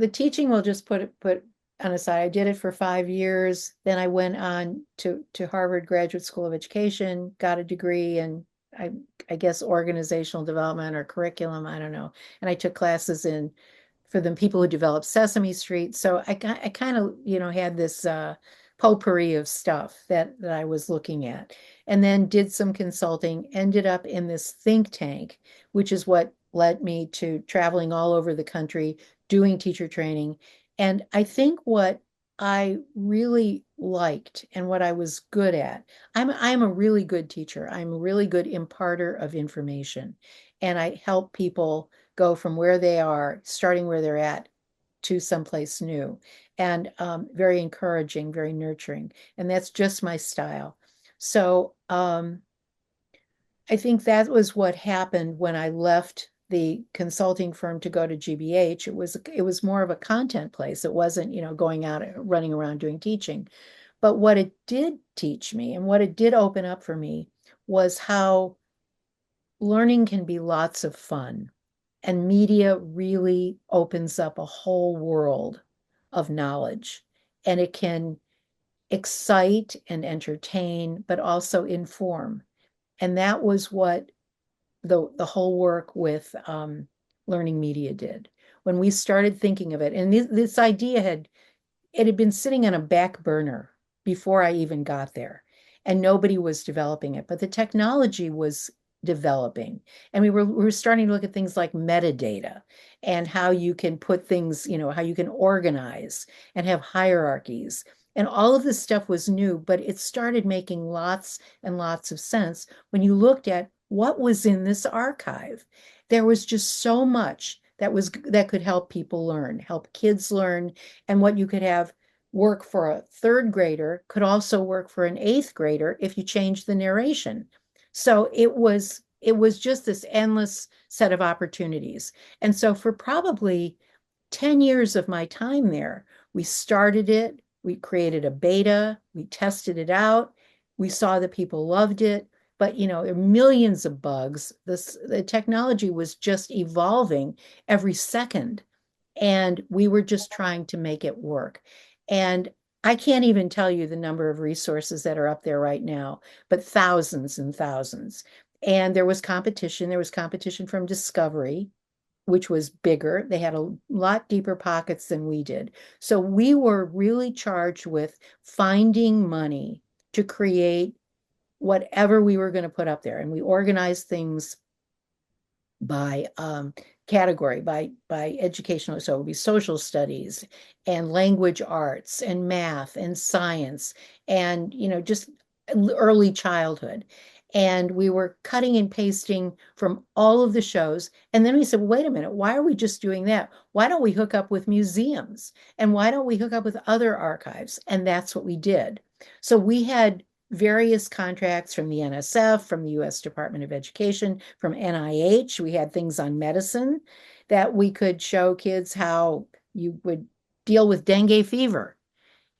the teaching will just put on a side. I did it for 5 years. Then I went on to Harvard Graduate School of Education, got a degree in I I guess organizational development or curriculum, I don't know. And I took classes in for the people who developed Sesame Street. So I kind of, had this potpourri of stuff that I was looking at. And then did some consulting, ended up in this think tank, which is what led me to traveling all over the country, doing teacher training. And I think what I really liked and what I was good at, I'm a really good teacher. I'm a really good imparter of information. And I help people go from where they are, starting where they're at, to someplace new. And very encouraging, very nurturing. And that's just my style. So I think that was what happened when I left the consulting firm to go to GBH. It was more of a content place. It wasn't, going out running around doing teaching. But what it did teach me and what it did open up for me was how learning can be lots of fun. And media really opens up a whole world of knowledge. And it can excite and entertain, but also inform. And that was what the whole work with learning media did. When we started thinking of it, and this idea had been sitting on a back burner before I even got there, and nobody was developing it, but the technology was developing, and we were starting to look at things like metadata and how you can put things, how you can organize and have hierarchies. And all of this stuff was new, but it started making lots and lots of sense when you looked at what was in this archive. There was just so much that could help people learn, help kids learn, and what you could have work for a third grader could also work for an eighth grader if you change the narration. So it was just this endless set of opportunities. And so for probably 10 years of my time there, we started it, we created a beta, we tested it out, we saw that people loved it, but there are millions of bugs. The technology was just evolving every second, and we were just trying to make it work. And I can't even tell you the number of resources that are up there right now, but thousands and thousands. And there was competition. There was competition from Discovery, which was bigger. They had a lot deeper pockets than we did. So we were really charged with finding money to create whatever we were going to put up there. And we organized things by category, by educational. So it would be social studies and language arts and math and science and, just early childhood. And we were cutting and pasting from all of the shows. And then we said, wait a minute, why are we just doing that? Why don't we hook up with museums? And why don't we hook up with other archives? And that's what we did. So we had various contracts from the NSF, from the US Department of Education, from NIH. We had things on medicine that we could show kids how you would deal with dengue fever.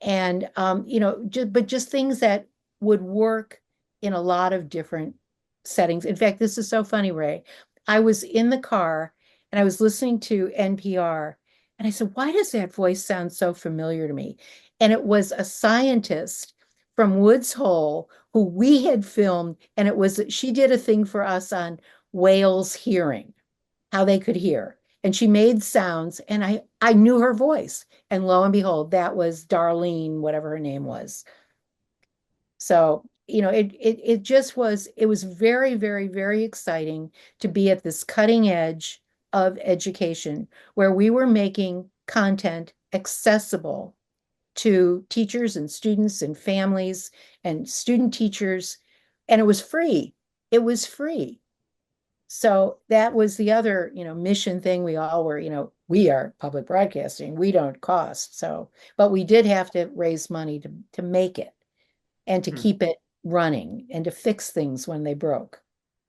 And, but just things that would work in a lot of different settings. In fact, this is so funny, Ray. I was in the car and I was listening to NPR, and I said, why does that voice sound so familiar to me? And it was a scientist from Woods Hole who we had filmed, and she did a thing for us on whales hearing, how they could hear. And she made sounds, and I knew her voice. And lo and behold, that was Darlene, whatever her name was. So, it was very, very, very exciting to be at this cutting edge of education where we were making content accessible to teachers and students and families and student teachers, and it was free. It was free. So that was the other, mission thing. We all were, we are public broadcasting. We don't cost. So, but we did have to raise money to make it and to keep it running and to fix things when they broke.